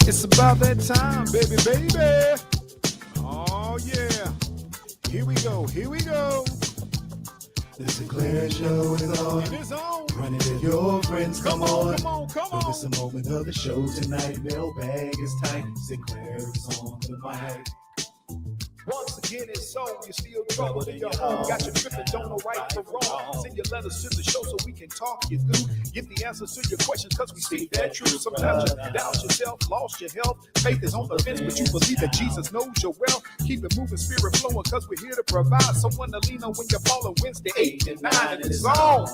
It's about that time, baby, baby. Oh, yeah. Here we go, here we go. The Sinclair Show is on. It is on. Run it with your friends, come on. Come on, come on. It's a moment of the show tonight. Mailbag is tight. Sinclair is on the mic. Once again, it's on. You're still troubled in your home. Got you tripping, don't know right from wrong. Send your letters to the show so we can talk you through. Get the answers to your questions because we speak that truth. Sometimes you doubt yourself, lost your health. Faith is on the fence, but you believe that Jesus knows your wealth. Keep it moving, spirit flowing, because we're here to provide someone to lean on when you're falling. Wednesday, 8 and 9, and it's on.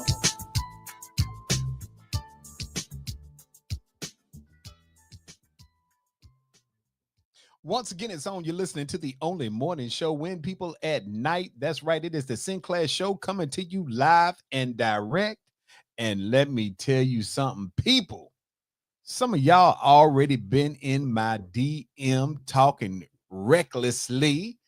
Once again, it's on. You're listening to the only morning show when people at night. That's right. It is the Sinclair Show coming to you live and direct. And let me tell you something, people. Some of y'all already been in my DM talking recklessly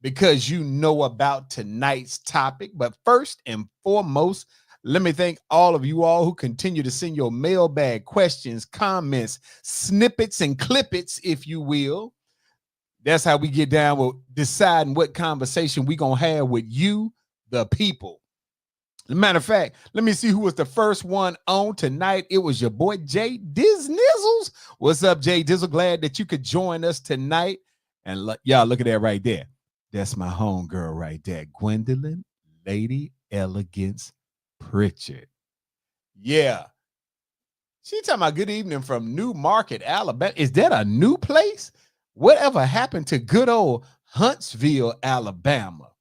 because you know about tonight's topic. But first and foremost, let me thank all of you all who continue to send your mailbag questions, comments, snippets, and clippets, if you will. That's how we get down with deciding what conversation we're going to have with you, the people. As a matter of fact, let me see who was the first one on tonight. It was your boy, Jay Dizznizzles. What's up, Jay Dizzle? Glad that you could join us tonight. And y'all, look at that right there. That's my homegirl right there, Gwendolyn Lady Elegance Pritchard. Yeah. She talking about good evening from New Market, Alabama. Is that a new place? Whatever happened to good old Huntsville, Alabama?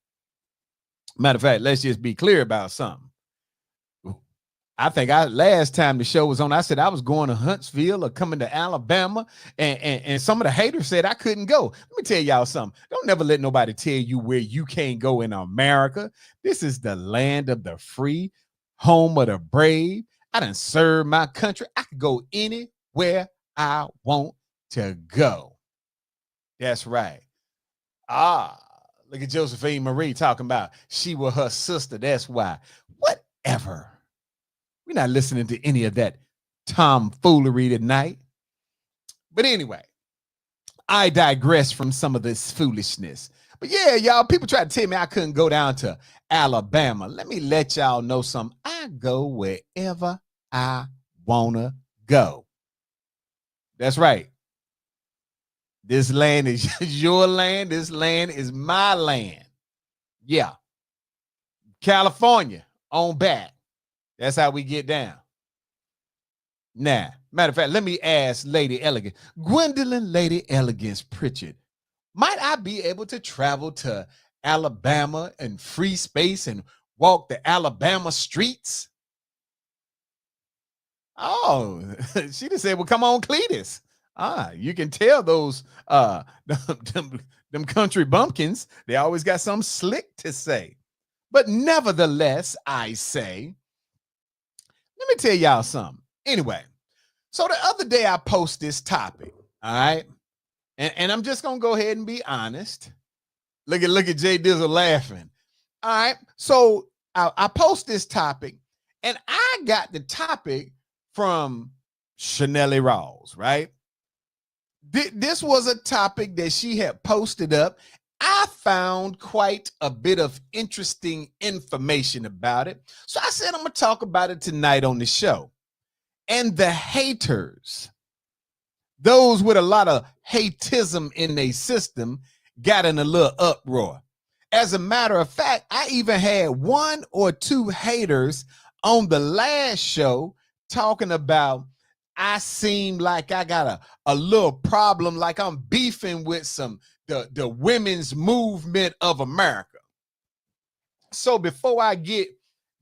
Matter of fact, let's just be clear about something. I think last time the show was on, I said I was going to Huntsville or coming to Alabama, and some of the haters said I couldn't go. Let me tell y'all something. Don't never let nobody tell you where you can't go in America. This is the land of the free, home of the brave. I done served my country. I could go anywhere I want to go. That's right. Look at Josephine Marie talking about she was her sister. That's why. Whatever. We're not listening to any of that tomfoolery tonight. But anyway, I digress from some of this foolishness. But yeah, y'all, people try to tell me I couldn't go down to Alabama. Let me let y'all know something. I go wherever I want to go. That's right. This land is your land. This land is my land. Yeah. California on back. That's how we get down. Now, matter of fact, let me ask Lady Elegance, Gwendolyn Lady Elegance Pritchard, might I be able to travel to Alabama and free space and walk the Alabama streets? Oh, she just said, well, come on, Cletus. You can tell those them country bumpkins, they always got something slick to say. But nevertheless, I say, let me tell y'all something. Anyway, so the other day I post this topic, all right? And I'm just gonna go ahead and be honest. Look at Jay Dizzle laughing. All right, so I post this topic, and I got the topic from Chanelly Rawls, right? This was a topic that she had posted up. I found quite a bit of interesting information about it. So I said, I'm going to talk about it tonight on the show. And the haters, those with a lot of hateism in their system, got in a little uproar. As a matter of fact, I even had one or two haters on the last show talking about I seem like I got a little problem, like I'm beefing with the women's movement of America. So before I get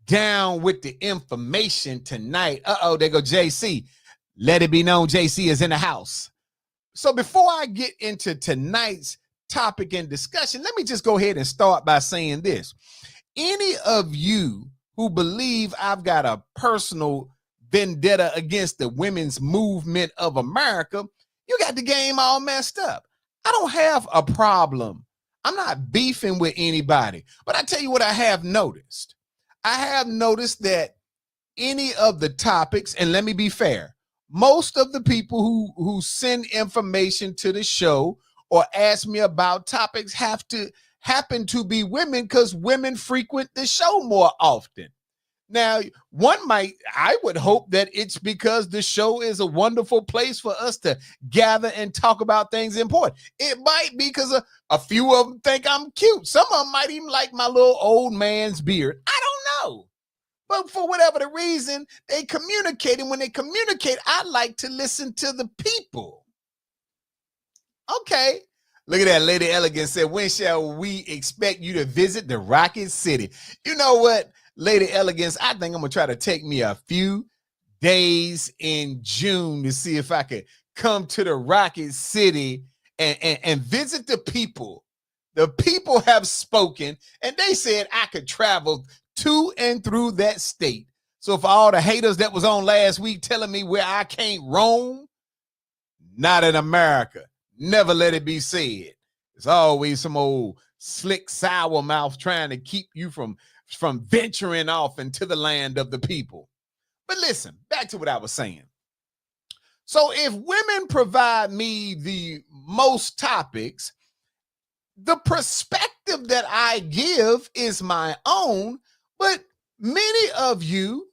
down with the information tonight, there go JC. Let it be known JC is in the house. So before I get into tonight's topic and discussion, let me just go ahead and start by saying this. Any of you who believe I've got a personal vendetta against the women's movement of America, you got the game all messed up. I don't have a problem. I'm not beefing with anybody, but I tell you what I have noticed. I have noticed that any of the topics, and let me be fair, most of the people who send information to the show or ask me about topics happen to be women because women frequent the show more often. Now, I would hope that it's because the show is a wonderful place for us to gather and talk about things important. It might be because a few of them think I'm cute. Some of them might even like my little old man's beard. I don't know. But for whatever the reason, they communicate. And when they communicate, I like to listen to the people. Okay. Look at that. Lady Elegance said, when shall we expect you to visit the Rocket City? You know what, Lady Elegance? I think I'm going to try to take me a few days in June to see if I could come to the Rocket City and visit the people. The people have spoken, and they said I could travel to and through that state. So for all the haters that was on last week telling me where I can't roam, not in America. Never let it be said. It's always some old slick sour mouth trying to keep you from venturing off into the land of the people. But listen, back to what I was saying. So if women provide me the most topics, the perspective that I give is my own, but many of you,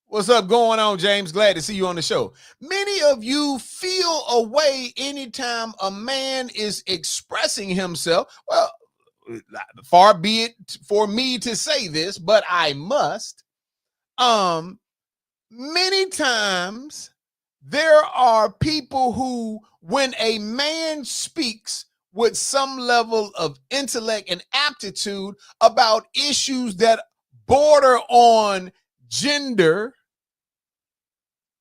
what's up going on, James? Glad to see you on the show. Many of you feel a way anytime a man is expressing himself. Well, far be it for me to say this, but I must. Many times there are people who, when a man speaks with some level of intellect and aptitude about issues that border on gender,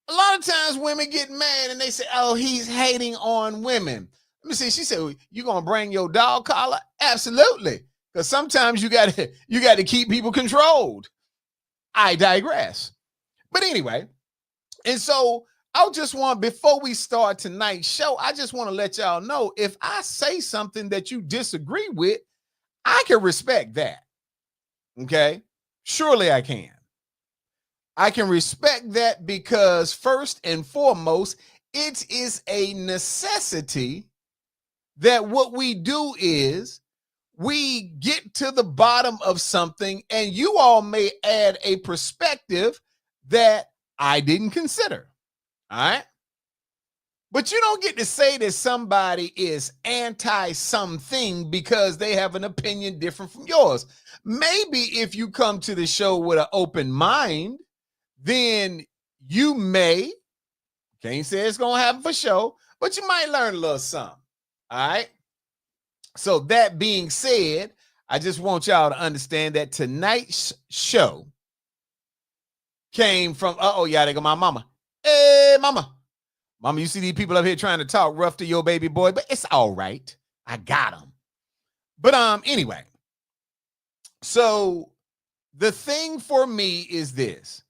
a lot of times women get mad and they say, oh, he's hating on women. Let me see. She said, you going to bring your dog collar? Absolutely. Because sometimes you got to keep people controlled. I digress. But anyway, and so before we start tonight's show, I just want to let y'all know, if I say something that you disagree with, I can respect that. Okay? Surely I can. I can respect that because first and foremost, it is a necessity that what we do is we get to the bottom of something, and you all may add a perspective that I didn't consider. All right. But you don't get to say that somebody is anti something because they have an opinion different from yours. Maybe if you come to the show with an open mind, then you may, can't say it's going to happen for sure, but you might learn a little something. All right. So that being said, I just want y'all to understand that tonight's show came from, yeah, there go my mama. Hey, mama, you see these people up here trying to talk rough to your baby boy, but it's all right. I got them. But anyway, so the thing for me is this.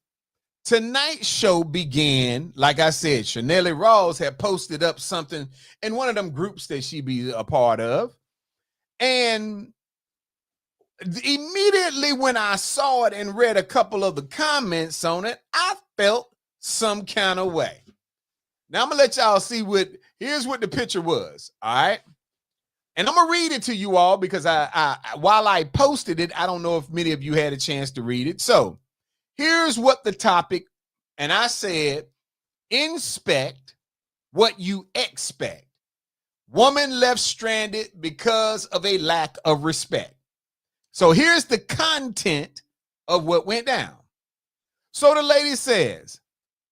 Tonight's show began, like I said, Chanelli Rawls had posted up something in one of them groups that she be a part of. And immediately when I saw it and read a couple of the comments on it, I felt some kind of way. Now I'm gonna let y'all see here's what the picture was. All right. And I'm gonna read it to you all because I while I posted it, I don't know if many of you had a chance to read it. So here's what the topic, and I said, inspect what you expect. Woman left stranded because of a lack of respect. So here's the content of what went down. So the lady says,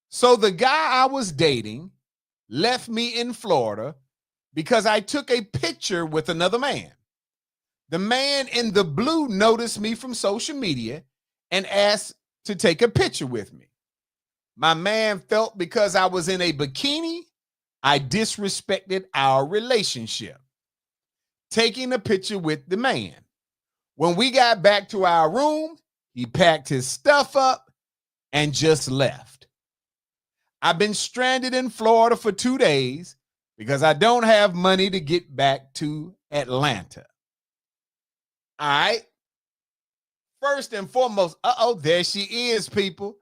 so the guy I was dating left me in Florida because I took a picture with another man. The man in the blue noticed me from social media and asked to take a picture with me. My man felt because I was in a bikini, I disrespected our relationship, taking a picture with the man. When we got back to our room, he packed his stuff up and just left. I've been stranded in Florida for 2 days because I don't have money to get back to Atlanta. All right. First and foremost, there she is, people.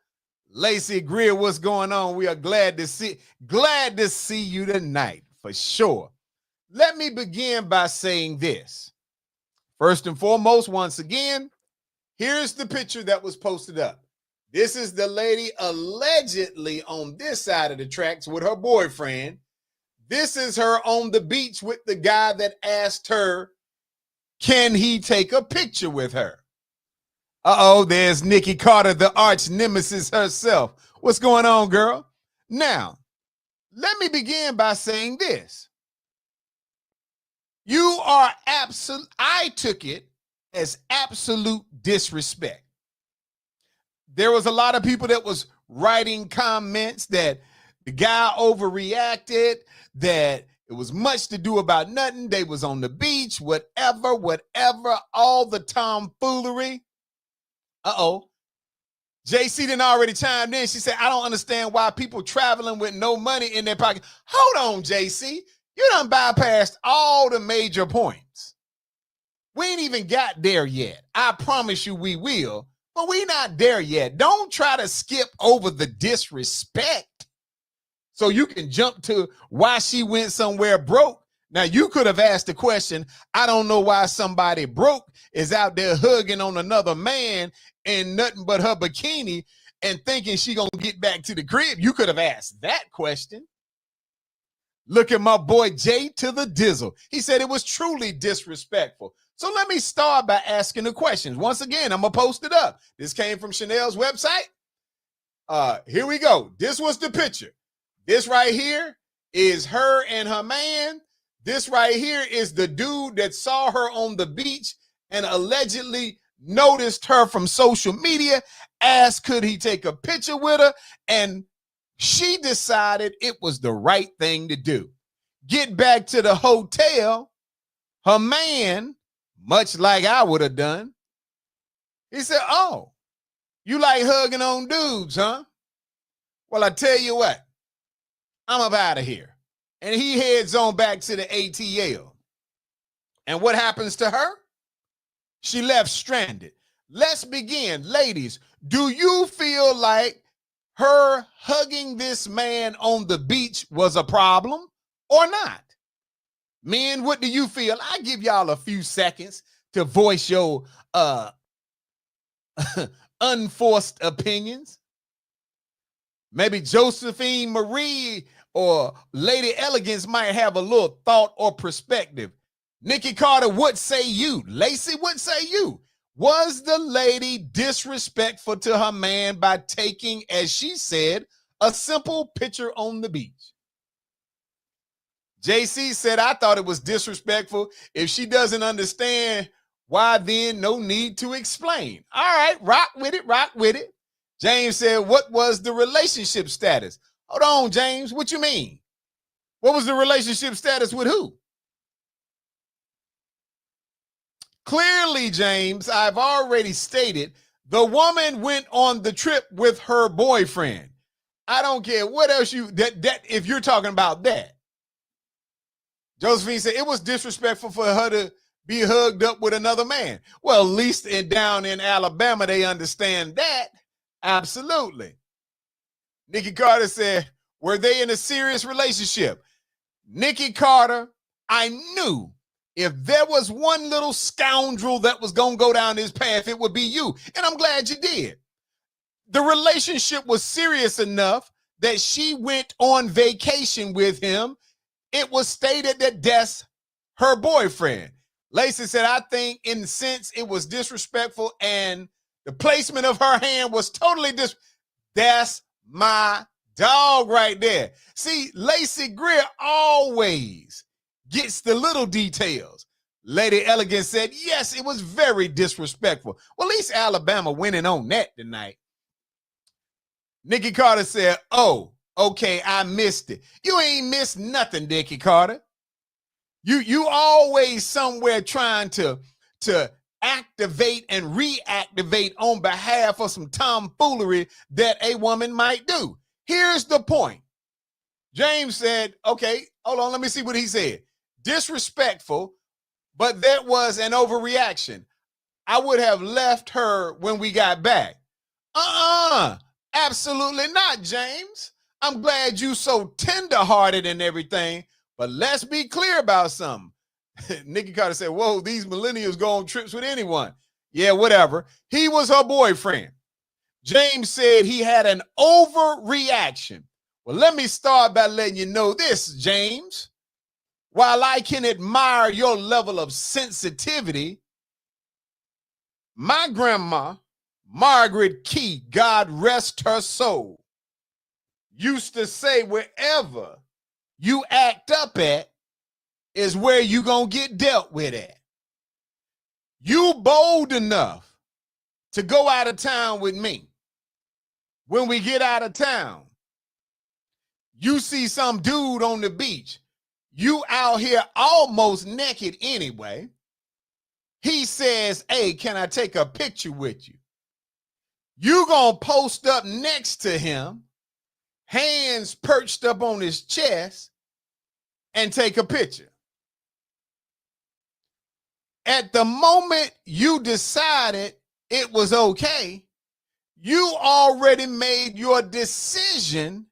Lacey Greer, what's going on? We are glad to see you tonight for sure. Let me begin by saying this. First and foremost, once again, here's the picture that was posted up. This is the lady allegedly on this side of the tracks with her boyfriend. This is her on the beach with the guy that asked her, can he take a picture with her? Uh-oh, there's Nikki Carter, the arch nemesis herself. What's going on, girl? Now, let me begin by saying this. You are absolute. I took it as absolute disrespect. There was a lot of people that was writing comments that the guy overreacted, that it was much to do about nothing. They was on the beach, whatever, all the tomfoolery. Uh-oh. JC done already chimed in. She said, I don't understand why people traveling with no money in their pocket. Hold on, JC. You done bypassed all the major points. We ain't even got there yet. I promise you we will, but we not there yet. Don't try to skip over the disrespect so you can jump to why she went somewhere broke. Now, you could have asked the question, I don't know why somebody broke is out there hugging on another man in nothing but her bikini and thinking she gonna get back to the crib. You could have asked that question. Look at my boy Jay to the Dizzle. He said it was truly disrespectful. So let me start by asking the questions. Once again, I'm going to post it up. This came from Chanel's website. Here we go. This was the picture. This right here is her and her man. This right here is the dude that saw her on the beach and allegedly noticed her from social media, asked could he take a picture with her, and she decided it was the right thing to do. Get back to the hotel. Her man, much like I would have done, he said, oh, you like hugging on dudes, huh? Well, I tell you what, I'm up out of here. And he heads on back to the ATL. And what happens to her? She left stranded. Let's begin. Ladies, do you feel like her hugging this man on the beach was a problem or not? Men, what do you feel? I give y'all a few seconds to voice your unforced opinions. Maybe Josephine Marie or Lady Elegance might have a little thought or perspective. Nikki Carter, what say you? Lacey, what say you? Was the lady disrespectful to her man by taking, as she said, a simple picture on the beach? JC said, I thought it was disrespectful. If she doesn't understand, why then no need to explain. All right, rock with it, rock with it. James said, what was the relationship status? Hold on, James, what you mean? What was the relationship status with who? Clearly, James, I've already stated the woman went on the trip with her boyfriend. I don't care what else if you're talking about that. Josephine said it was disrespectful for her to be hugged up with another man. Well, at least down in Alabama, they understand that. Absolutely. Nikki Carter said, were they in a serious relationship? Nikki Carter, I knew if there was one little scoundrel that was going to go down this path, it would be you. And I'm glad you did. The relationship was serious enough that she went on vacation with him. It was stated that that's her boyfriend. Lacey said, I think in the sense it was disrespectful and the placement of her hand was totally That's my dog right there. See, Lacey Greer always gets the little details. Lady Elegance said, yes, it was very disrespectful. Well, at least Alabama winning on that tonight. Nikki Carter said, oh, okay, I missed it. You ain't missed nothing, Nikki Carter. You always somewhere trying to activate and reactivate on behalf of some tomfoolery that a woman might do. Here's the point. James said, okay, hold on, let me see what he said. Disrespectful, but that was an overreaction. I would have left her when we got back. Absolutely not, James. I'm glad you so tender-hearted and everything, but let's be clear about something. Nikki Carter said, whoa, these millennials go on trips with anyone. Yeah, whatever. He was her boyfriend. James said he had an overreaction. Well, let me start by letting you know this, James. While I can admire your level of sensitivity, my grandma, Margaret Key, God rest her soul, used to say wherever you act up at is where you gonna get dealt with at. You bold enough to go out of town with me. When we get out of town, you see some dude on the beach. You out here almost naked anyway. He says, hey, can I take a picture with you? You gonna post up next to him, hands perched up on his chest, and take a picture. At the moment you decided it was okay, you already made your decision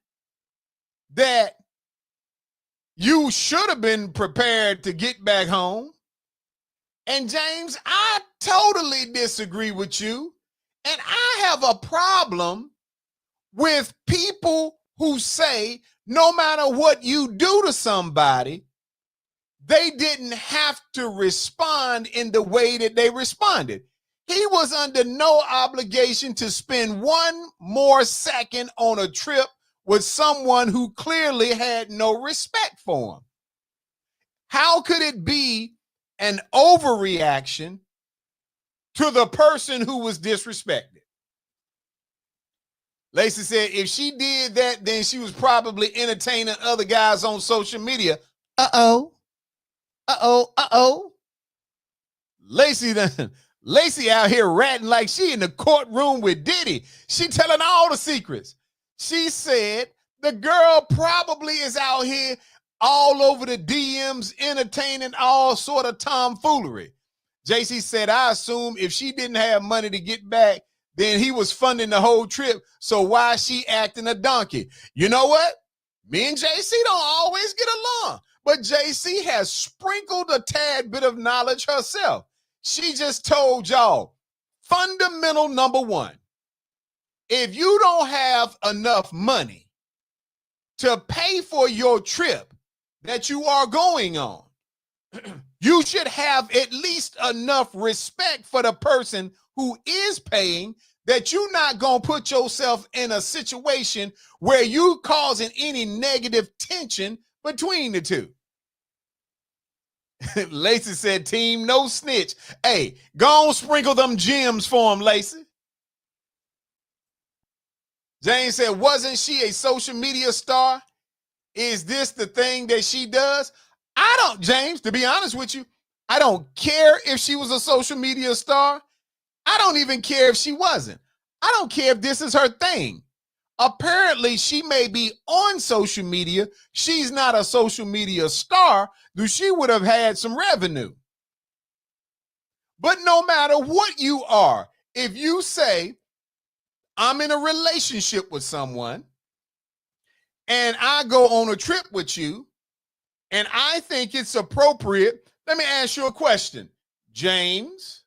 that you should have been prepared to get back home. And James, I totally disagree with you. And I have a problem with people who say no matter what you do to somebody, they didn't have to respond in the way that they responded. He was under no obligation to spend one more second on a trip with someone who clearly had no respect for him. How could it be an overreaction to the person who was disrespected? Lacey said if she did that, then she was probably entertaining other guys on social media. Uh-oh. Lacey out here ratting like she in the courtroom with Diddy. She telling all the secrets. She said the girl probably is out here all over the DMs entertaining all sort of tomfoolery. JC said, I assume if she didn't have money to get back, then he was funding the whole trip. So why is she acting a donkey? You know what? Me and JC don't always get along, but JC has sprinkled a tad bit of knowledge herself. She just told y'all, fundamental number one, if you don't have enough money to pay for your trip that you are going on, you should have at least enough respect for the person who is paying that you're not going to put yourself in a situation where you causing any negative tension between the two. Lacey said, team no snitch. Hey, go on sprinkle them gems for him, Lacey. Jane said, wasn't she a social media star? Is this the thing that she does? I don't, James, to be honest with you, I don't care if she was a social media star. I don't even care if she wasn't. I don't care if this is her thing. Apparently, she may be on social media. She's not a social media star, though she would have had some revenue. But no matter what you are, if you say, I'm in a relationship with someone and I go on a trip with you and I think it's appropriate, let me ask you a question, James.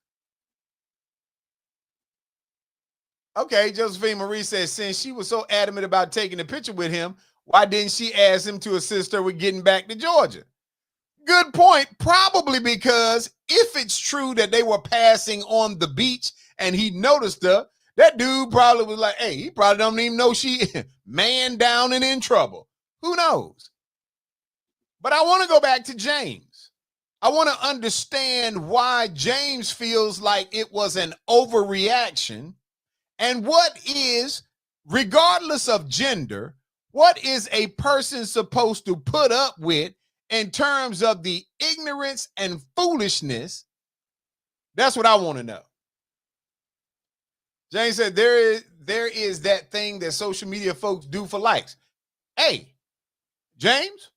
Okay, Josephine Marie says, since she was so adamant about taking a picture with him, why didn't she ask him to assist her with getting back to Georgia? Good point. Probably because if it's true that they were passing on the beach and he noticed her, that dude probably was like, hey, he probably don't even know she man down and in trouble. Who knows? But I want to go back to James. I want to understand why James feels like it was an overreaction. And what is, regardless of gender, what is a person supposed to put up with in terms of the ignorance and foolishness? That's what I want to know. James said there is that thing that social media folks do for likes. Hey, James,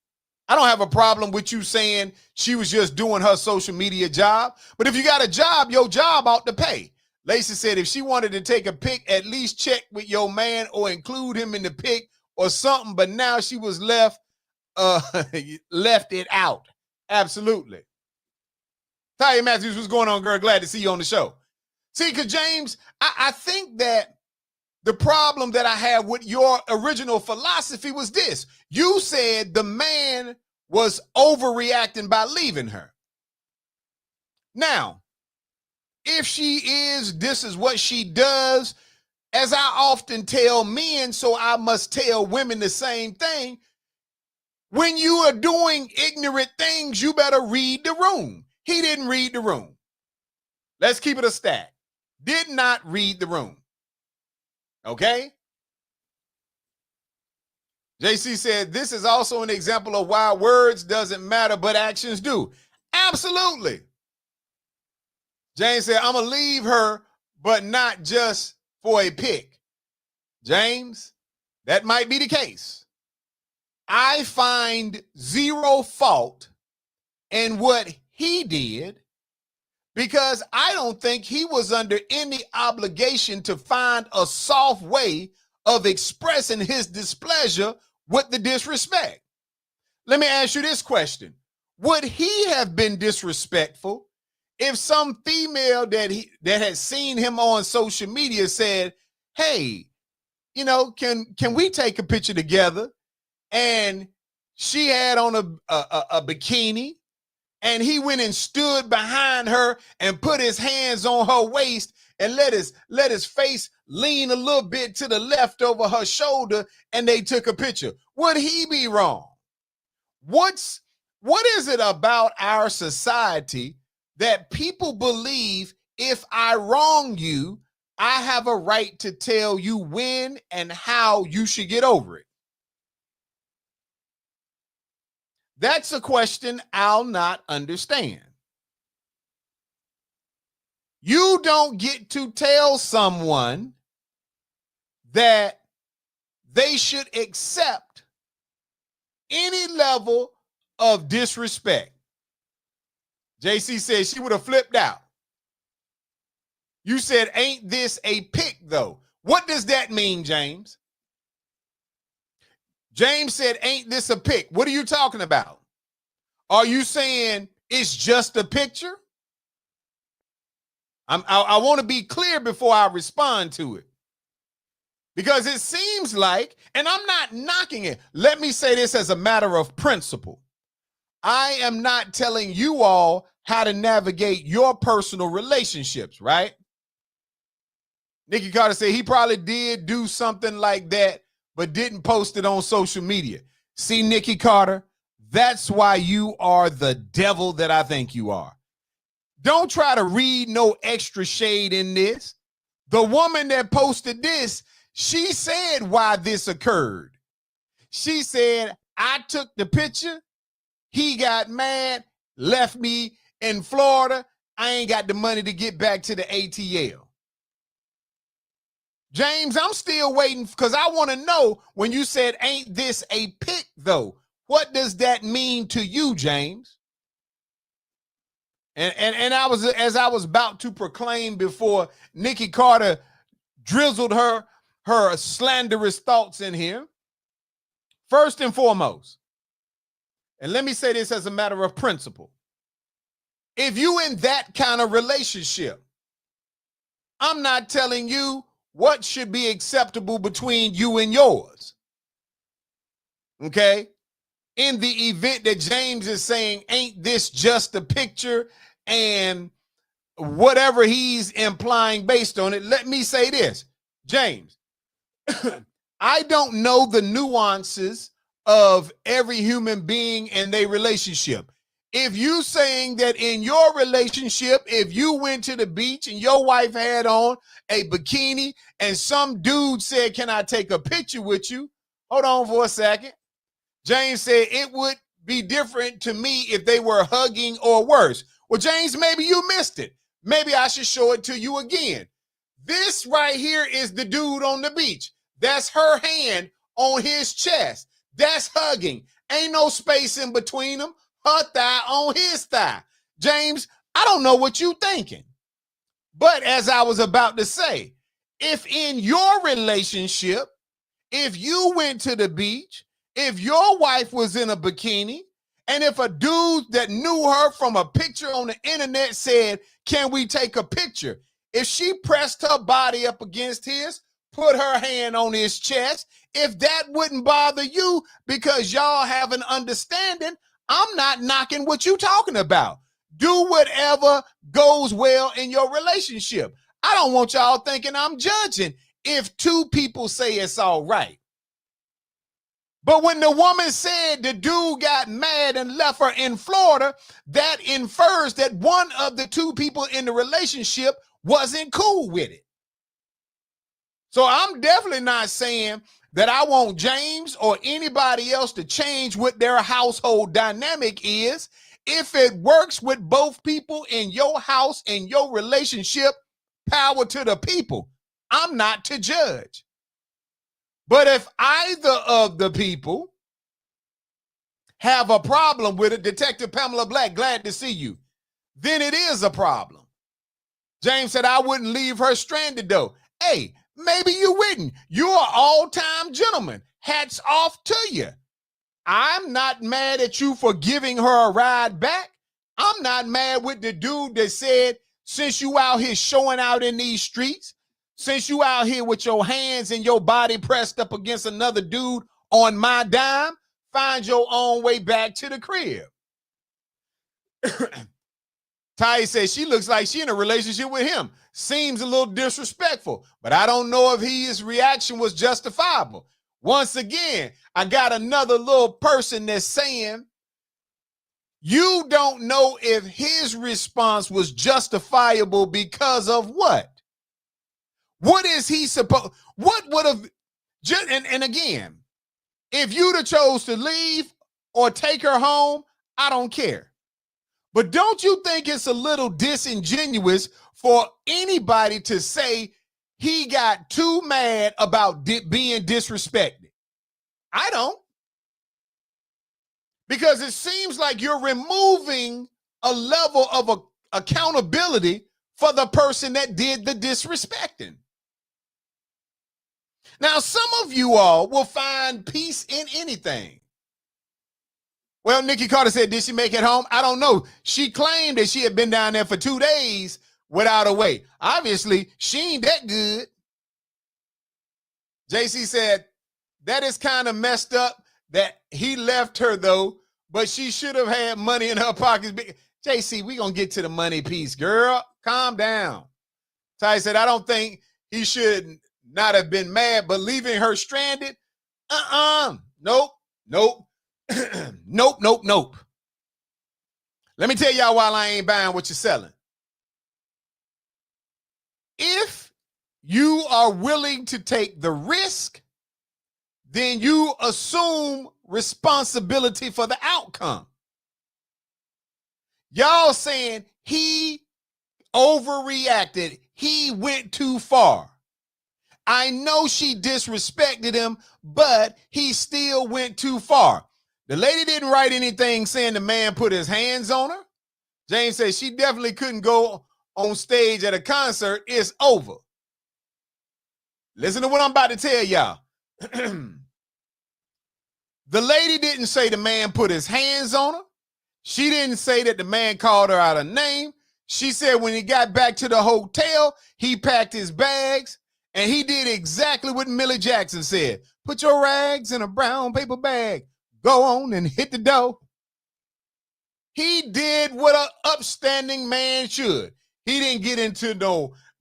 I don't have a problem with you saying she was just doing her social media job. But if you got a job, your job ought to pay. Lacey said if she wanted to take a pic, at least check with your man or include him in the pic or something. But now she was left it out. Absolutely. Talia Matthews, what's going on, girl? Glad to see you on the show. See, because James, I think that the problem that I had with your original philosophy was this. You said the man was overreacting by leaving her. Now, if she is, this is what she does, as I often tell men, so I must tell women the same thing. When you are doing ignorant things, you better read the room. He didn't read the room. Let's keep it a stat. Did not read the room. Okay? JC said, this is also an example of why words doesn't matter, but actions do. Absolutely. James said, I'm going to leave her, but not just for a pic. James, that might be the case. I find zero fault in what he did because I don't think he was under any obligation to find a soft way of expressing his displeasure with the disrespect. Let me ask you this question. Would he have been disrespectful if some female that had seen him on social media said, hey, you know, can we take a picture together? And she had on a bikini, and he went and stood behind her and put his hands on her waist and let his face lean a little bit to the left over her shoulder, and they took a picture. Would he be wrong? What is it about our society that people believe if I wrong you, I have a right to tell you when and how you should get over it? That's a question I'll not understand. You don't get to tell someone that they should accept any level of disrespect. JC said she would have flipped out. You said, ain't this a pic though? What does that mean, James? James said, ain't this a pic? What are you talking about? Are you saying it's just a picture? I want to be clear before I respond to it. Because it seems like, and I'm not knocking it. Let me say this as a matter of principle. I am not telling you all how to navigate your personal relationships, right? Nikki Carter said he probably did do something like that, but didn't post it on social media. See, Nikki Carter, that's why you are the devil that I think you are. Don't try to read no extra shade in this. The woman that posted this, she said why this occurred. She said, I took the picture. He got mad, left me in Florida. I ain't got the money to get back to the ATL. James, I'm still waiting because I want to know when you said, ain't this a pic though? What does that mean to you, James? And I was, as I was about to proclaim before Nikki Carter drizzled her slanderous thoughts in here. First and foremost, and let me say this as a matter of principle. If you in that kind of relationship, I'm not telling you what should be acceptable between you and yours. Okay? In the event that James is saying, ain't this just a picture and whatever he's implying based on it, let me say this. James, I don't know the nuances of every human being and their relationship. If you saying that in your relationship, if you went to the beach and your wife had on a bikini and some dude said, can I take a picture with you? Hold on for a second. James said it would be different to me if they were hugging or worse. Well, James, maybe you missed it. Maybe I should show it to you again. This right here is the dude on the beach. That's her hand on his chest. That's hugging. Ain't no space in between them. Her thigh on his thigh. James, I don't know what you thinking. But as I was about to say, if in your relationship, if you went to the beach, if your wife was in a bikini, and if a dude that knew her from a picture on the internet said, "Can we take a picture?" If she pressed her body up against his, put her hand on his chest, if that wouldn't bother you because y'all have an understanding, I'm not knocking what you talking about. Do whatever goes well in your relationship. I don't want y'all thinking I'm judging if two people say it's all right. But when the woman said the dude got mad and left her in Florida, that infers that one of the two people in the relationship wasn't cool with it. So I'm definitely not saying that I want James or anybody else to change what their household dynamic is. If it works with both people in your house and your relationship, power to the people. I'm not to judge. But if either of the people have a problem with it, Detective Pamela Black, glad to see you, then it is a problem. James said, I wouldn't leave her stranded though. Hey, maybe you wouldn't. You're an all-time gentleman. Hats off to you. I'm not mad at you for giving her a ride back. I'm not mad with the dude that said, since you out here showing out in these streets, since you out here with your hands and your body pressed up against another dude on my dime, find your own way back to the crib. Ty says she looks like she in a relationship with him. Seems a little disrespectful, but I don't know if his reaction was justifiable. Once again, I got another little person that's saying you don't know if his response was justifiable because of what? What is he supposed? What would have? And again, if you'd have chose to leave or take her home, I don't care. But don't you think it's a little disingenuous for anybody to say he got too mad about being disrespected? I don't. Because it seems like you're removing a level of accountability for the person that did the disrespecting. Now, some of you all will find peace in anything. Well, Nikki Carter said, did she make it home? I don't know. She claimed that she had been down there for 2 days without a way. Obviously, she ain't that good. JC said, that is kind of messed up that he left her, though, but she should have had money in her pockets. JC, we going to get to the money piece, girl. Calm down. Ty said, I don't think he should not have been mad, but leaving her stranded? Nope. Nope. Let me tell y'all why I ain't buying what you're selling. If you are willing to take the risk, then you assume responsibility for the outcome. Y'all saying he overreacted. He went too far. I know she disrespected him, but he still went too far. The lady didn't write anything saying the man put his hands on her. James says she definitely couldn't go on stage at a concert. It's over. Listen to what I'm about to tell y'all. The lady didn't say the man put his hands on her. She didn't say that the man called her out a name. She said when he got back to the hotel, he packed his bags, and he did exactly what Millie Jackson said. Put your rags in a brown paper bag. Go on and hit the dough. He did what an upstanding man should. He didn't get into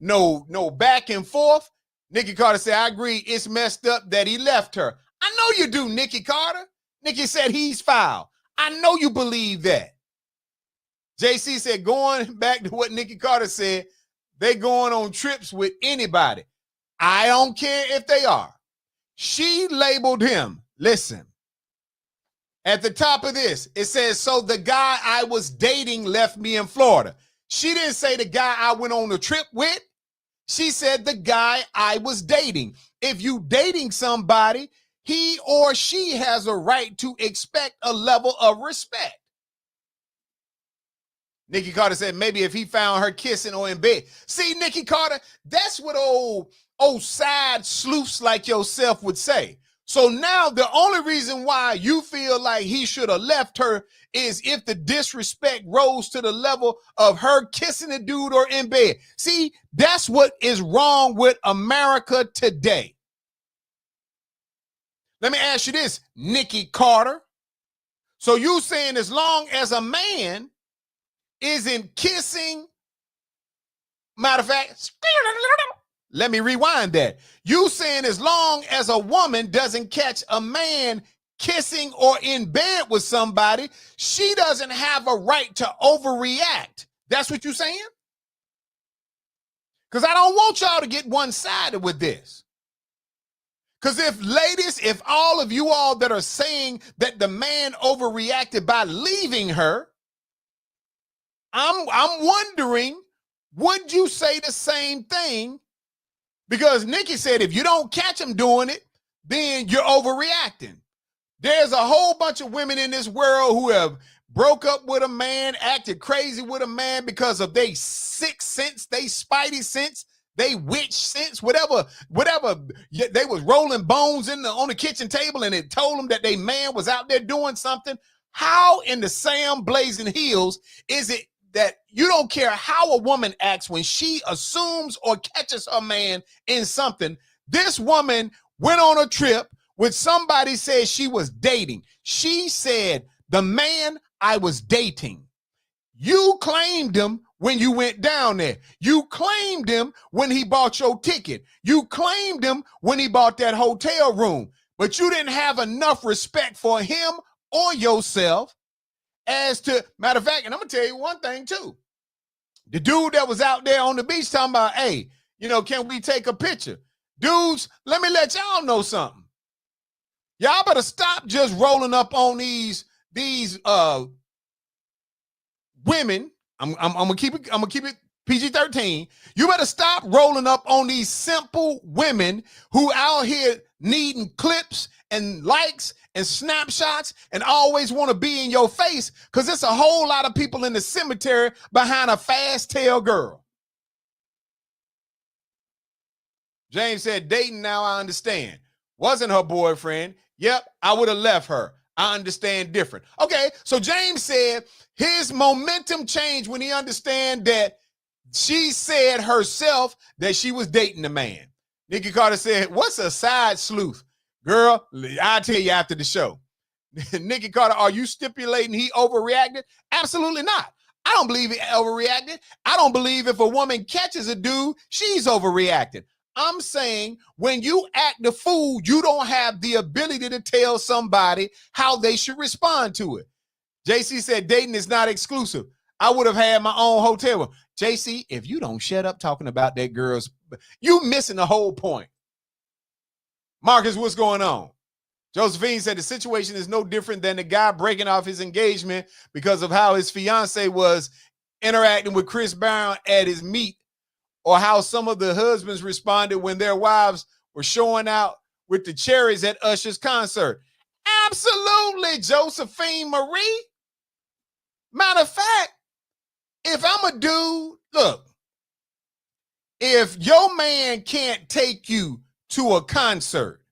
no back and forth. Nikki Carter said, I agree, it's messed up that he left her. I know you do, Nikki Carter. Nikki said he's foul. I know you believe that. JC said, going back to what Nikki Carter said, they going on trips with anybody. I don't care if they are. She labeled him. Listen. At the top of this, it says, so the guy I was dating left me in Florida. She didn't say the guy I went on the trip with. She said the guy I was dating. If you dating somebody, he or she has a right to expect a level of respect. Nikki Carter said maybe if he found her kissing or in bed. See, Nikki Carter, that's what old side sleuths like yourself would say. So now the only reason why you feel like he should have left her is if the disrespect rose to the level of her kissing a dude or in bed. See, that's what is wrong with America today. Let me ask you this, Nikki Carter. So you saying as long as a man isn't kissing, matter of fact, let me rewind that. You saying as long as a woman doesn't catch a man kissing or in bed with somebody, she doesn't have a right to overreact. That's what you're saying? Because I don't want y'all to get one-sided with this. Because if all of you all that are saying that the man overreacted by leaving her, I'm wondering, would you say the same thing? Because Nikki said if you don't catch him doing it, then you're overreacting. There's a whole bunch of women in this world who have broke up with a man, acted crazy with a man because of they sixth sense, they spidey sense, they witch sense, whatever. They was rolling bones on the kitchen table and it told them that they man was out there doing something. How in the Sam blazing heels is it that you don't care how a woman acts when she assumes or catches her man in something? This woman went on a trip with somebody said she was dating. She said, the man I was dating. You claimed him when you went down there. You claimed him when he bought your ticket. You claimed him when he bought that hotel room. But you didn't have enough respect for him or yourself as to, matter of fact, and I'm going to tell you one thing too. The dude that was out there on the beach talking about, hey, can we take a picture? Dudes, let me let y'all know something. Y'all better stop just rolling up on these women. I'm gonna keep it PG-13. You better stop rolling up on these simple women who out here needing clips and likes and snapshots and always want to be in your face, because there's a whole lot of people in the cemetery behind a fast tail girl. James said, dating now, I understand. Wasn't her boyfriend. Yep, I would have left her. I understand different. Okay, so James said his momentum changed when he understand that she said herself that she was dating the man. Nikki Carter said, what's a side sleuth? Girl, I'll tell you after the show. Nikki Carter, are you stipulating he overreacted? Absolutely not. I don't believe he overreacted. I don't believe if a woman catches a dude, she's overreacted. I'm saying when you act the fool, you don't have the ability to tell somebody how they should respond to it. JC said dating is not exclusive. I would have had my own hotel room. JC, if you don't shut up talking about that girl's, you missing the whole point. Marcus, what's going on? Josephine said the situation is no different than the guy breaking off his engagement because of how his fiance was interacting with Chris Brown at his meet, or how some of the husbands responded when their wives were showing out with the cherries at Usher's concert. Absolutely, Josephine Marie. Matter of fact, if I'm a dude, look, if your man can't take you to a concert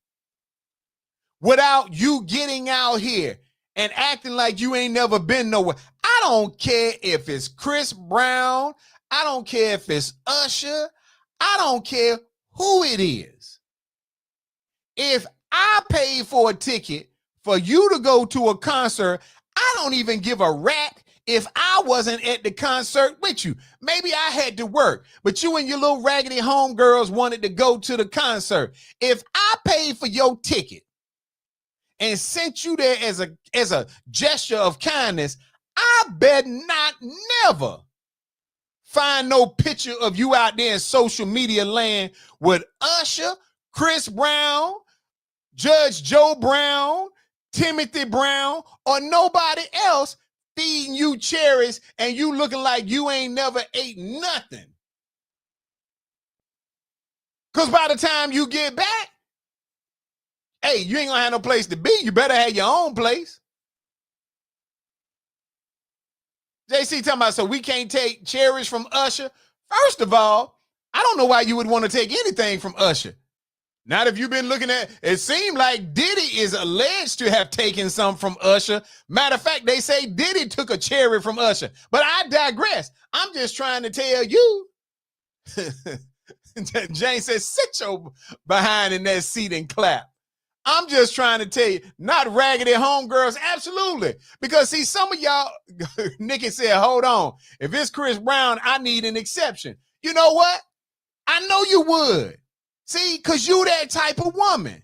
without you getting out here and acting like you ain't never been nowhere, I don't care if it's Chris Brown, I don't care if it's Usher, I don't care who it is. If I paid for a ticket for you to go to a concert, I don't even give a rat if I wasn't at the concert with you. Maybe I had to work, but you and your little raggedy homegirls wanted to go to the concert. If I paid for your ticket and sent you there as a gesture of kindness, I bet not never find no picture of you out there in social media land with Usher, Chris Brown, Judge Joe Brown, Timothy Brown, or nobody else feeding you cherries and you looking like you ain't never ate nothing. Because by the time you get back, hey, you ain't gonna have no place to be. You better have your own place. JC talking about, so we can't take cherries from Usher. First of all, I don't know why you would want to take anything from Usher. Not if you've been looking at, it seemed like Diddy is alleged to have taken some from Usher. Matter of fact, they say Diddy took a cherry from Usher. But I digress. I'm just trying to tell you. Jane says, sit your behind in that seat and clap. I'm just trying to tell you, not raggedy homegirls, absolutely. Because see, some of y'all, Nikki said, hold on. If it's Chris Brown, I need an exception. You know what? I know you would. See, because you that type of woman.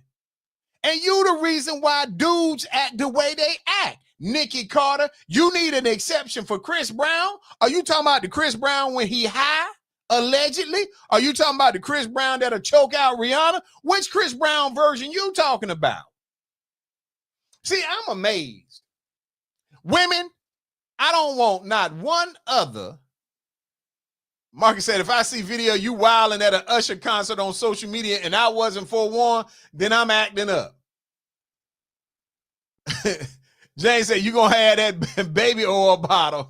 And you the reason why dudes act the way they act. Nikki Carter, you need an exception for Chris Brown? Are you talking about the Chris Brown when he high? Allegedly? Are you talking about the Chris Brown that'll choke out Rihanna? Which Chris Brown version you talking about? See, I'm amazed. Women, I don't want not one other. Marcus said, if I see video you wilding at an Usher concert on social media and I wasn't forewarned, then I'm acting up. James said, you gonna have that baby oil bottle.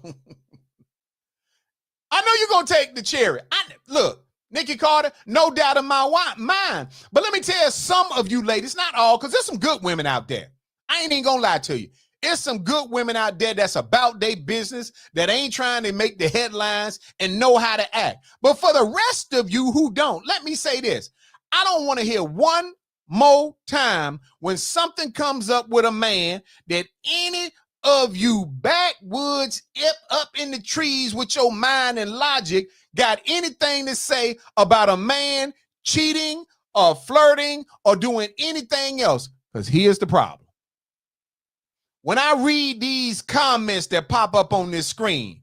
I know you're going to take the cherry. Look, Nikki Carter, no doubt in my mind. But let me tell some of you ladies, not all, because there's some good women out there. I ain't even going to lie to you. There's some good women out there that's about their business, that ain't trying to make the headlines and know how to act. But for the rest of you who don't, let me say this. I don't want to hear one more time when something comes up with a man that any of you backwoods up in the trees with your mind and logic got anything to say about a man cheating or flirting or doing anything else. Because here's the problem. When I read these comments that pop up on this screen,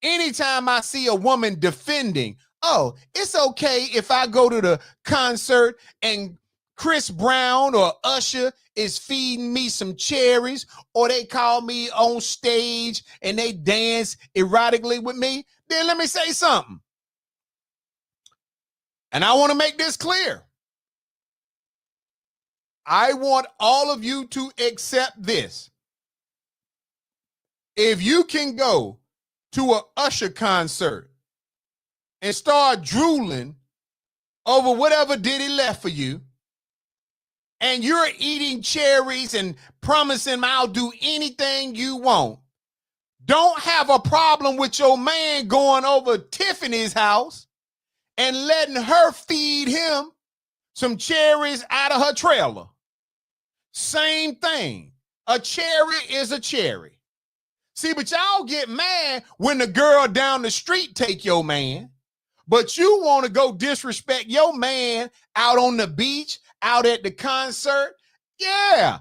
anytime I see a woman defending, oh, it's okay if I go to the concert and Chris Brown or Usher is feeding me some cherries, or they call me on stage and they dance erotically with me, then let me say something. And I want to make this clear. I want all of you to accept this. If you can go to an Usher concert and start drooling over whatever Diddy left for you, and you're eating cherries and promising I'll do anything you want, don't have a problem with your man going over Tiffany's house and letting her feed him some cherries out of her trailer. Same thing. A cherry is a cherry. See, but y'all get mad when the girl down the street take your man, but you want to go disrespect your man out on the beach, out at the concert. Yeah,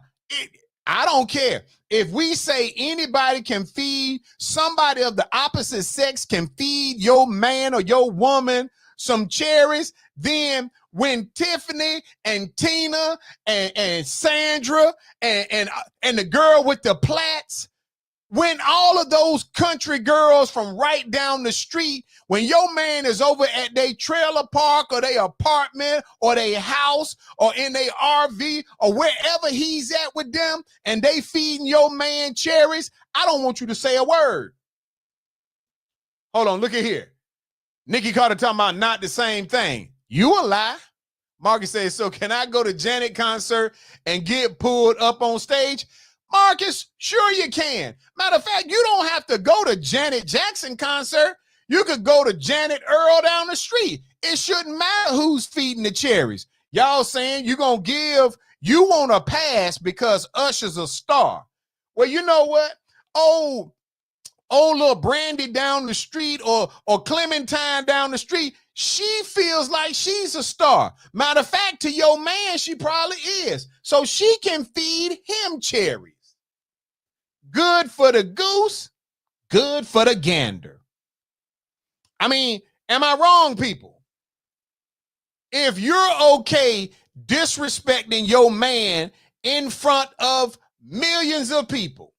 I don't care. If we say anybody can feed, somebody of the opposite sex can feed your man or your woman some cherries, then when Tiffany and Tina and Sandra and the girl with the plaits, when all of those country girls from right down the street, when your man is over at their trailer park or their apartment or their house or in their RV or wherever he's at with them and they feeding your man cherries, I don't want you to say a word. Hold on, look at here. Nikki Carter talking about not the same thing. You a lie. Marcus says, so can I go to Janet concert and get pulled up on stage? Marcus, sure you can. Matter of fact, you don't have to go to Janet Jackson concert. You could go to Janet Earl down the street. It shouldn't matter who's feeding the cherries. Y'all saying you want a pass because Usher's a star. Well, you know what? Oh, little Brandy down the street or Clementine down the street, she feels like she's a star. Matter of fact, to your man, she probably is. So she can feed him cherries. Good for the goose, good for the gander. I mean, am I wrong, people? If you're okay disrespecting your man in front of millions of people,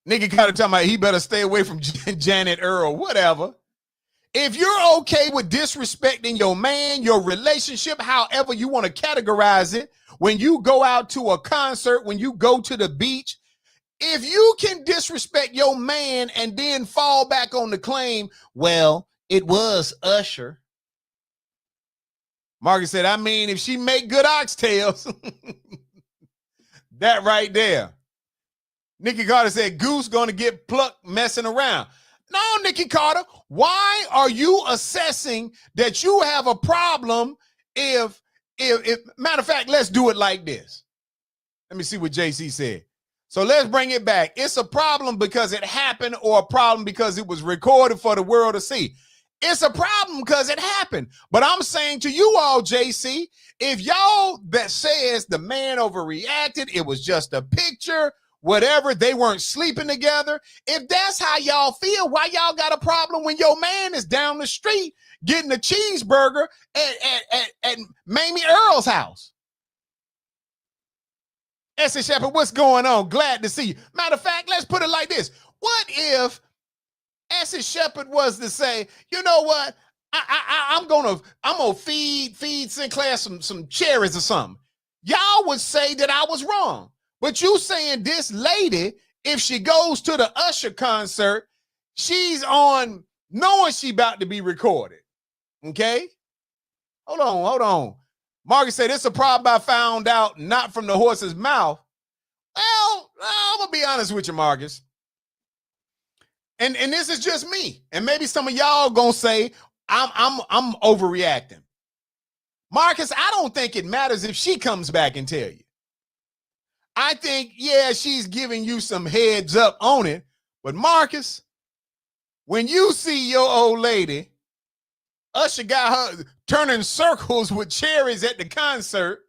Nikki Carter talking about he better stay away from Janet Earl, whatever. If you're okay with disrespecting your man, your relationship, however you want to categorize it, when you go out to a concert, when you go to the beach, if you can disrespect your man and then fall back on the claim, well, it was Usher. Marcus said, I mean, if she make good oxtails, that right there. Nikki Carter said, Goose gonna get plucked messing around. No, Nikki Carter, why are you assessing that you have a problem if matter of fact, let's do it like this. Let me see what JC said. So let's bring it back. It's a problem because it happened or a problem because it was recorded for the world to see. It's a problem because it happened. But I'm saying to you all, JC, if y'all that says the man overreacted, it was just a picture, whatever, they weren't sleeping together. If that's how y'all feel, why y'all got a problem when your man is down the street getting a cheeseburger at Mamie Earl's house? Essie Shepherd, what's going on? Glad to see you. Matter of fact, let's put it like this. What if Essie Shepherd was to say, you know what? I'm gonna feed Sinclair some cherries or something. Y'all would say that I was wrong. But you saying this lady, if she goes to the Usher concert, she's on knowing she about to be recorded. Okay? Hold on. Marcus said, it's a problem I found out not from the horse's mouth. Well, I'm gonna be honest with you, Marcus. And this is just me. And maybe some of y'all gonna say I'm overreacting. Marcus, I don't think it matters if she comes back and tell you. I think, yeah, she's giving you some heads up on it. But Marcus, when you see your old lady, Usher got her turning circles with cherries at the concert,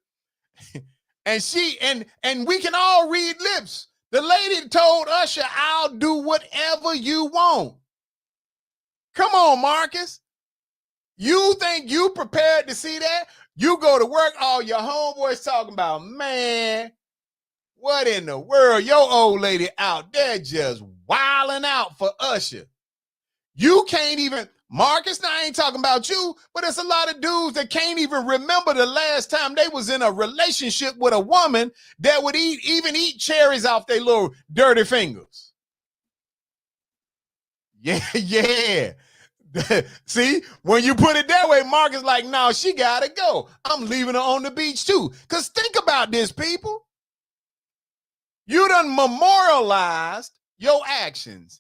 and we can all read lips. The lady told Usher, I'll do whatever you want. Come on, Marcus. You think you prepared to see that? You go to work, all your homeboys talking about, man, what in the world? Your old lady out there just wilding out for Usher. You can't even, Marcus, now I ain't talking about you, but it's a lot of dudes that can't even remember the last time they was in a relationship with a woman that would even eat cherries off their little dirty fingers. Yeah. See, when you put it that way, Marcus like, no, she gotta go. I'm leaving her on the beach too. Because think about this, people. You done memorialized your actions.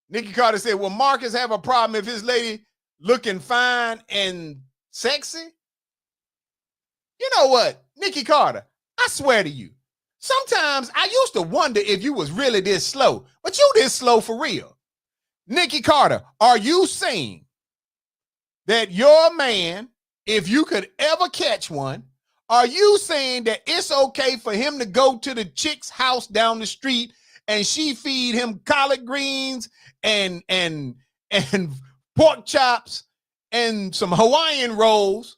Nikki Carter said, will Marcus have a problem if his lady looking fine and sexy? You know what, Nikki Carter, I swear to you, sometimes I used to wonder if you was really this slow, but you this slow for real. Nikki Carter, are you saying that your man, if you could ever catch one, are you saying that it's okay for him to go to the chick's house down the street and she feed him collard greens and pork chops and some Hawaiian rolls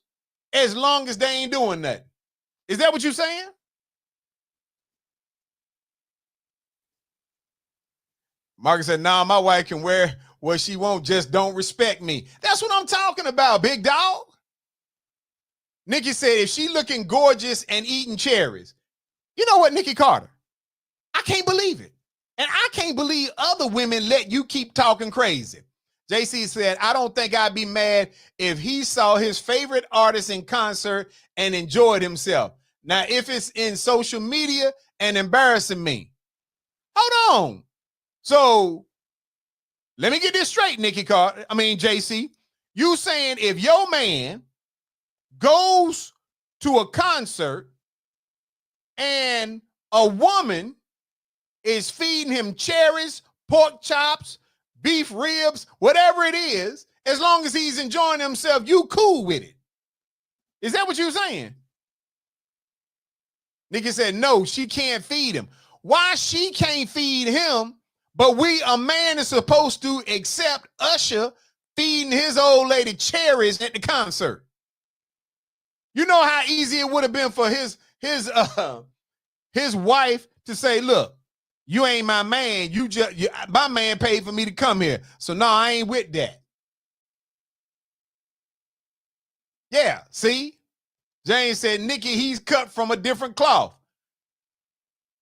as long as they ain't doing nothing? Is that what you're saying? Marcus said, nah, my wife can wear what she wants, just don't respect me. That's what I'm talking about, big dog. Nikki said, if she looking gorgeous and eating cherries, you know what, Nikki Carter? I can't believe it. And I can't believe other women let you keep talking crazy. JC said, I don't think I'd be mad if he saw his favorite artist in concert and enjoyed himself. Now, if it's in social media and embarrassing me. Hold on. So let me get this straight, JC. You saying if your man goes to a concert and a woman is feeding him cherries, pork chops, beef ribs, whatever it is, as long as he's enjoying himself, you cool with it. Is that what you're saying? Nikki said, no, she can't feed him. Why she can't feed him, but a man is supposed to accept Usher feeding his old lady cherries at the concert? You know how easy it would have been for his wife to say, look, you ain't my man. My man paid for me to come here. So no, I ain't with that. Yeah, see? James said, Nikki, he's cut from a different cloth.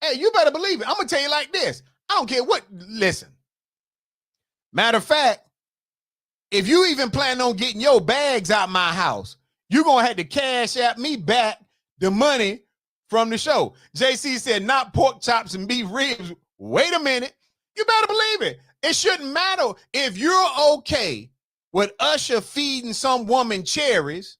Hey, you better believe it. I'm going to tell you like this. I don't care what. Listen. Matter of fact, if you even plan on getting your bags out my house, you're going to have to cash at me back the money from the show. JC said, not pork chops and beef ribs. Wait a minute. You better believe it. It shouldn't matter if you're okay with Usher feeding some woman cherries.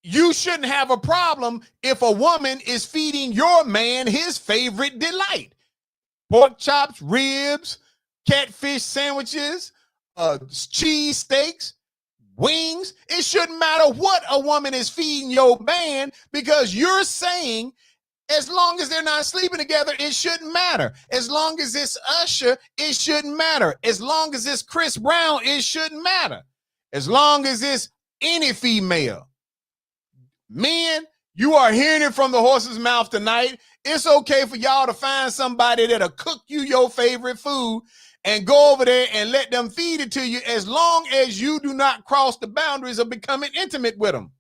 You shouldn't have a problem if a woman is feeding your man his favorite delight. Pork chops, ribs, catfish sandwiches, cheese steaks, wings. It shouldn't matter what a woman is feeding your man, because you're saying as long as they're not sleeping together, it shouldn't matter. As long as it's Usher, it shouldn't matter. As long as it's Chris Brown, it shouldn't matter. As long as it's any female. Men, you are hearing it from the horse's mouth tonight. It's okay for y'all to find somebody that'll cook you your favorite food and go over there and let them feed it to you, as long as you do not cross the boundaries of becoming intimate with them.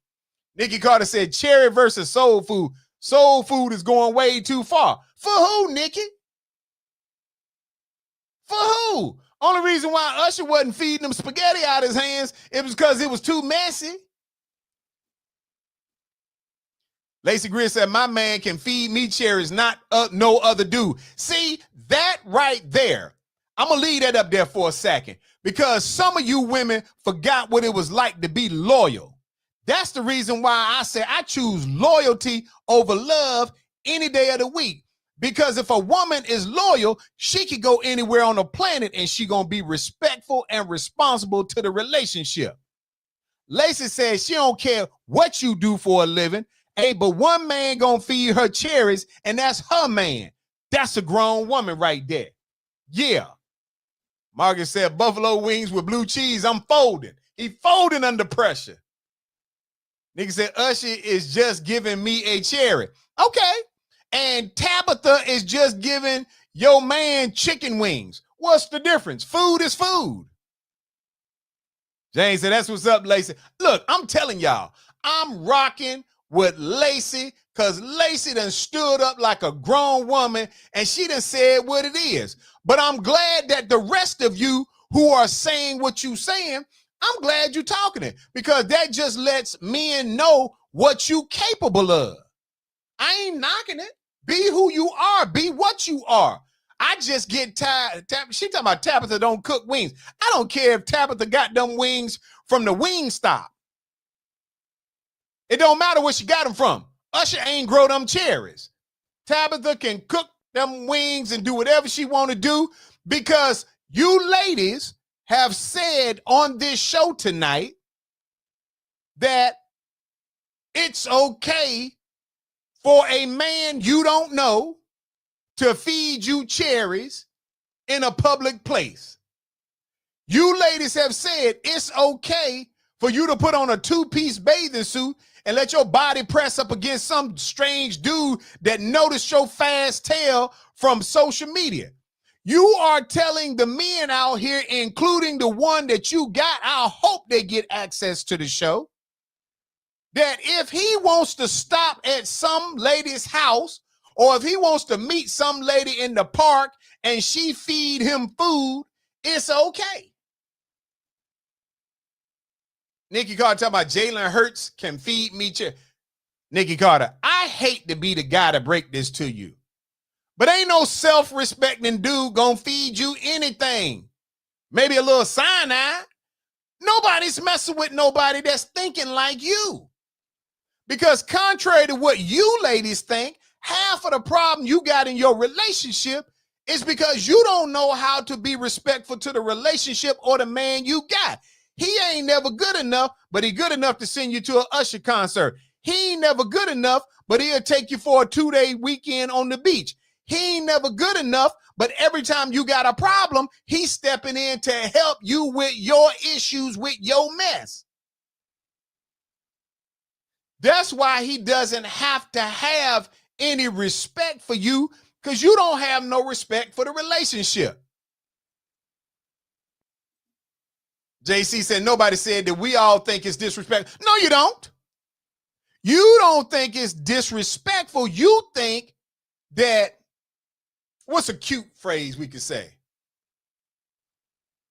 Nikki Carter said cherry versus soul food. Soul food is going way too far. For who, Nikki? For who? Only reason why Usher wasn't feeding them spaghetti out of his hands, it was because it was too messy. Lacey Greer said, my man can feed me cherries, not no other dude. See, that right there, I'm going to leave that up there for a second, because some of you women forgot what it was like to be loyal. That's the reason why I say I choose loyalty over love any day of the week. Because if a woman is loyal, she can go anywhere on the planet and she going to be respectful and responsible to the relationship. Lacey says she don't care what you do for a living. Hey, but one man gonna feed her cherries, and that's her man. That's a grown woman right there. Yeah. Margaret said, buffalo wings with blue cheese. I'm folding. He folding under pressure. Nigga said, Usher is just giving me a cherry. Okay. And Tabitha is just giving your man chicken wings. What's the difference? Food is food. Jane said, that's what's up, Lacey. Look, I'm telling y'all, I'm rocking with Lacey, because Lacey done stood up like a grown woman and she done said what it is. But I'm glad that the rest of you who are saying what you saying, I'm glad you're talking it, because that just lets men know what you capable of. I ain't knocking it. Be who you are. Be what you are. I just get tired. She talking about Tabitha don't cook wings. I don't care if Tabitha got them wings from the wing stop. It don't matter where she got them from. Usher ain't grow them cherries. Tabitha can cook them wings and do whatever she want to do, because you ladies have said on this show tonight that it's okay for a man you don't know to feed you cherries in a public place. You ladies have said it's okay for you to put on a two-piece bathing suit and let your body press up against some strange dude that noticed your fast tail from social media. You are telling the men out here, including the one that you got, I hope they get access to the show, that if he wants to stop at some lady's house, or if he wants to meet some lady in the park and she feed him food, it's okay. Nikki Carter talking about Jalen Hurts can feed me. Nikki Carter, I hate to be the guy to break this to you, but ain't no self-respecting dude gonna feed you anything. Maybe a little cyanide. Nobody's messing with nobody that's thinking like you. Because contrary to what you ladies think, half of the problem you got in your relationship is because you don't know how to be respectful to the relationship or the man you got. He ain't never good enough, but he good enough to send you to an Usher concert. He ain't never good enough, but he'll take you for a 2-day weekend on the beach. He ain't never good enough, but every time you got a problem, he's stepping in to help you with your issues, with your mess. That's why he doesn't have to have any respect for you, because you don't have no respect for the relationship. JC said, nobody said that we all think it's disrespect. No, you don't. You don't think it's disrespectful. You think that, what's a cute phrase we could say?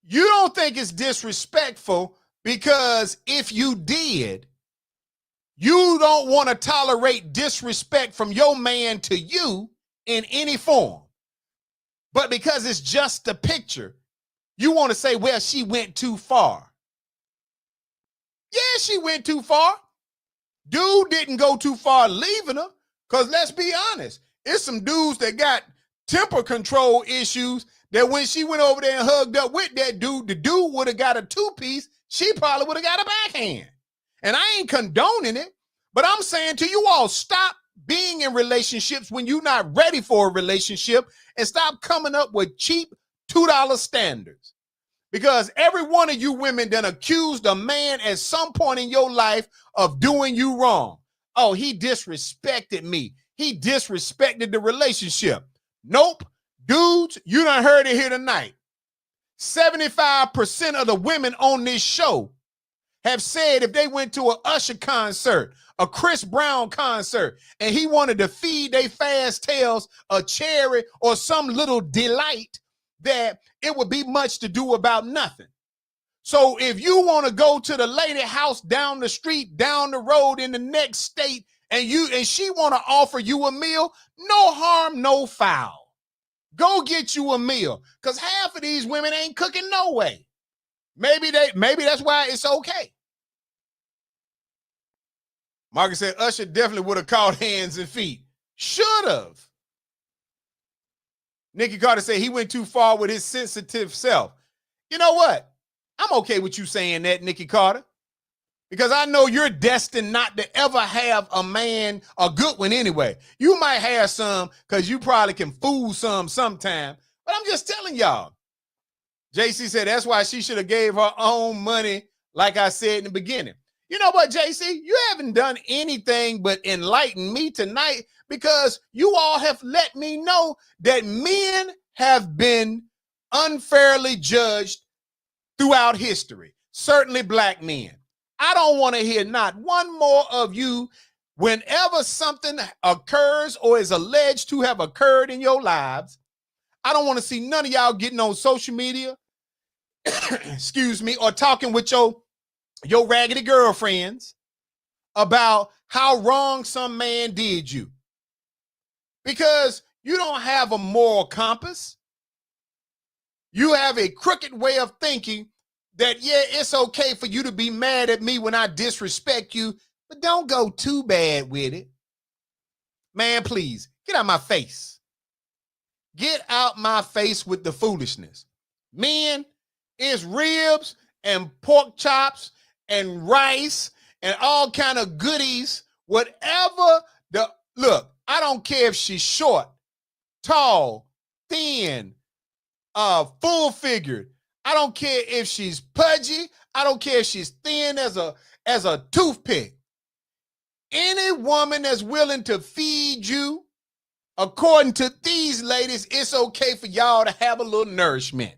You don't think it's disrespectful because if you did, you don't want to tolerate disrespect from your man to you in any form. But because it's just a picture, you want to say, well, she went too far. Yeah, she went too far. Dude didn't go too far leaving her, because let's be honest, it's some dudes that got temper control issues that when she went over there and hugged up with that dude, the dude would have got a two-piece. She probably would have got a backhand. And I ain't condoning it, but I'm saying to you all, stop being in relationships when you're not ready for a relationship and stop coming up with cheap $2 standards. Because every one of you women done accused a man at some point in your life of doing you wrong. Oh, he disrespected me. He disrespected the relationship. Nope. Dudes, you done heard it here tonight. 75% of the women on this show have said if they went to an Usher concert, a Chris Brown concert, and he wanted to feed they fast tails a cherry or some little delight, that it would be much to do about nothing. So if you want to go to the lady house down the street, down the road in the next state, and she want to offer you a meal, no harm, no foul. Go get you a meal, because half of these women ain't cooking no way. Maybe that's why it's okay. Marcus said Usher definitely would have caught hands and feet. Should have. Nikki Carter said he went too far with his sensitive self. You know what? I'm okay with you saying that, Nikki Carter, because I know you're destined not to ever have a man, a good one anyway. You might have some because you probably can fool some sometime, but I'm just telling y'all. JC said that's why she should have gave her own money, like I said in the beginning. You know what, JC? You haven't done anything but enlighten me tonight, because you all have let me know that men have been unfairly judged throughout history, certainly black men. I don't want to hear not one more of you whenever something occurs or is alleged to have occurred in your lives. I don't want to see none of y'all getting on social media, excuse me, or talking with your raggedy girlfriends about how wrong some man did you. Because you don't have a moral compass. You have a crooked way of thinking that, yeah, it's okay for you to be mad at me when I disrespect you, but don't go too bad with it. Man, please, get out my face. Get out my face with the foolishness. Men, it's ribs and pork chops and rice and all kind of goodies, whatever look, I don't care if she's short, tall, thin, full figured. I don't care if she's pudgy. I don't care if she's thin as a toothpick. Any woman that's willing to feed you, according to these ladies, it's okay for y'all to have a little nourishment.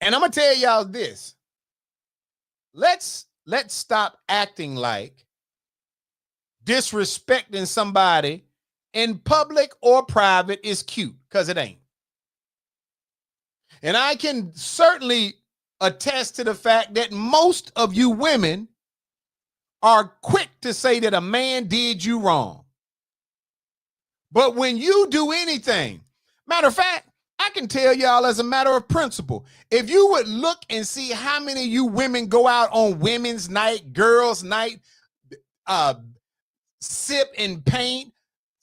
And I'm gonna tell y'all this. Let's stop acting like disrespecting somebody in public or private is cute, because it ain't. And I can certainly attest to the fact that most of you women are quick to say that a man did you wrong. But when you do anything, matter of fact, I can tell y'all as a matter of principle, if you would look and see how many of you women go out on women's night, girls' night, sip and paint,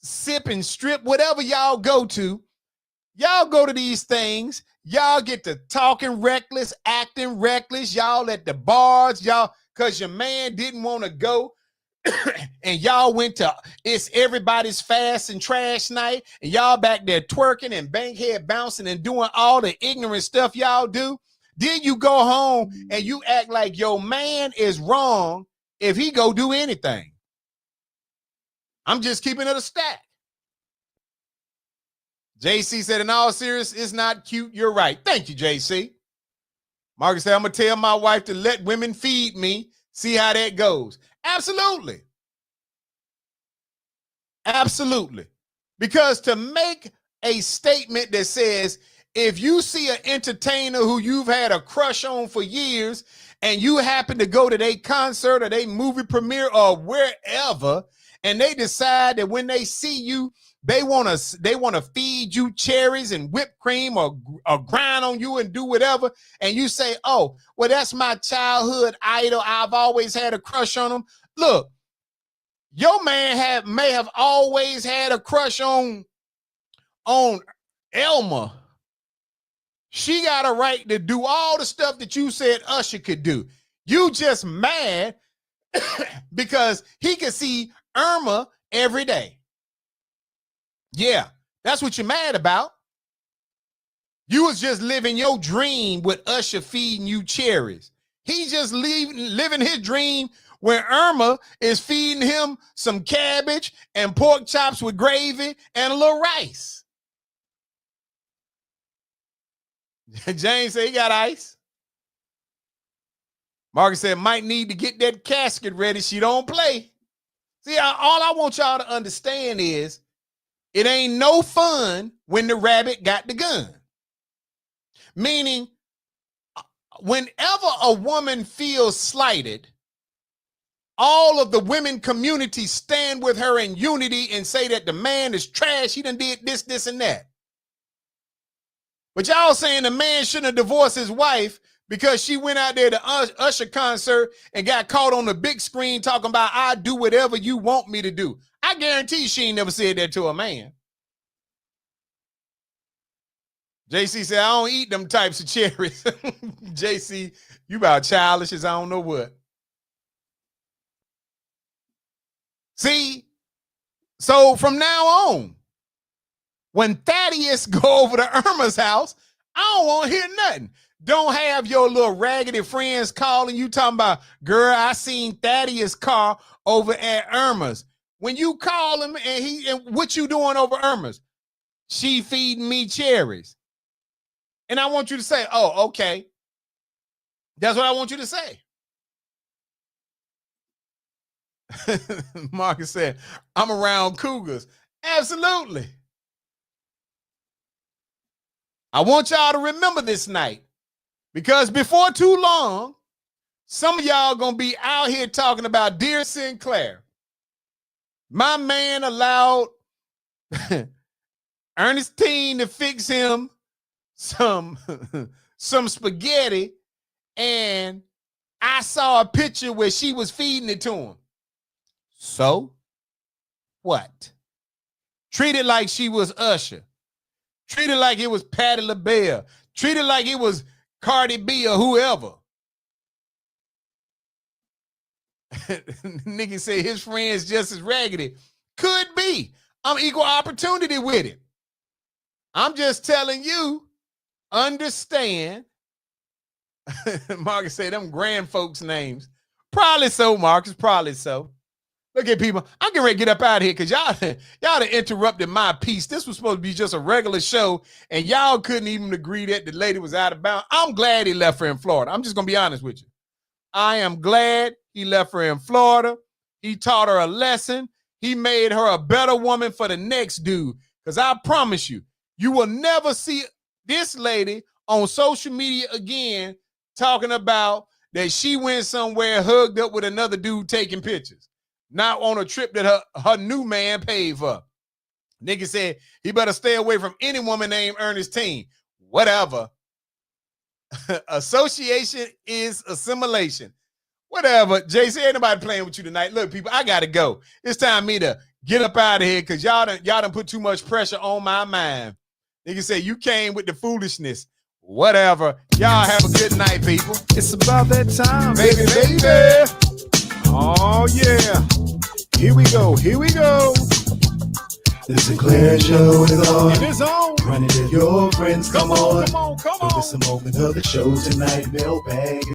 sip and strip, whatever y'all go to these things, y'all get to talking reckless, acting reckless, y'all at the bars, y'all, because your man didn't want to go, and y'all went to it's everybody's fast and trash night, and y'all back there twerking and bankhead bouncing and doing all the ignorant stuff y'all do. Then you go home and you act like your man is wrong if he go do anything. I'm just keeping it a stack. JC said, in all seriousness, it's not cute. You're right. Thank you, JC. Marcus said, I'm going to tell my wife to let women feed me. See how that goes. Absolutely. Absolutely. Because to make a statement that says, if you see an entertainer who you've had a crush on for years and you happen to go to their concert or their movie premiere or wherever, and they decide that when they see you, they want to feed you cherries and whipped cream or grind on you and do whatever, and you say, oh, well, that's my childhood idol, I've always had a crush on him. Look, your man may have always had a crush on Elma. She got a right to do all the stuff that you said Usher could do. You just mad because he could see Irma every day. Yeah, that's what you're mad about. You was just living your dream with Usher feeding you cherries. He just living his dream where Irma is feeding him some cabbage and pork chops with gravy and a little rice. James said he got ice. Marcus said might need to get that casket ready. She don't play. See, all I want y'all to understand is it ain't no fun when the rabbit got the gun. Meaning, whenever a woman feels slighted, all of the women community stand with her in unity and say that the man is trash. He done did this, this, and that. But y'all saying the man shouldn't have divorced his wife because she went out there to Usher concert and got caught on the big screen talking about, I do whatever you want me to do. I guarantee she ain't never said that to a man. JC said, I don't eat them types of cherries. JC, you about childish as I don't know what. See, so from now on, when Thaddeus go over to Irma's house, I don't want to hear nothing. Don't have your little raggedy friends calling you talking about, girl, I seen Thaddeus' car over at Irma's. When you call him and what you doing over Irma's? She feeding me cherries. And I want you to say, oh, okay. That's what I want you to say. Marcus said, I'm around cougars. Absolutely. I want y'all to remember this night because before too long, some of y'all gonna be out here talking about Dear Sinclair. My man allowed Ernestine to fix him some spaghetti, and I saw a picture where she was feeding it to him. So what? Treat it like she was Usher. Treat it like it was Patti LaBelle. Treat it like it was Cardi B or whoever. Nigga said his friend's just as raggedy. Could be. I'm equal opportunity with it. I'm just telling you, understand. Marcus said them grand folks' names. Probably so, Marcus. Probably so. Look at people. I'm getting ready to get up out of here because y'all done interrupted my piece. This was supposed to be just a regular show, and y'all couldn't even agree that the lady was out of bounds. I'm glad he left her in Florida. I'm just going to be honest with you. I am glad he left her in Florida. He taught her a lesson. He made her a better woman for the next dude. Because I promise you, you will never see this lady on social media again talking about that she went somewhere hugged up with another dude taking pictures. Not on a trip that her new man paid for. Nigga said he better stay away from any woman named Ernestine. Whatever. Association is assimilation. Whatever. JC, ain't nobody playing with you tonight. Look, people, I gotta go. It's time for me to get up out of here because y'all done put too much pressure on my mind. Nigga say you came with the foolishness. Whatever. Y'all have a good night, people. It's about that time, Baby. Oh, yeah. Here we go. The Sinclair Show is on. It is on. Run it to your friends. Come on. Come on. It's a moment of the show tonight. Mailbag.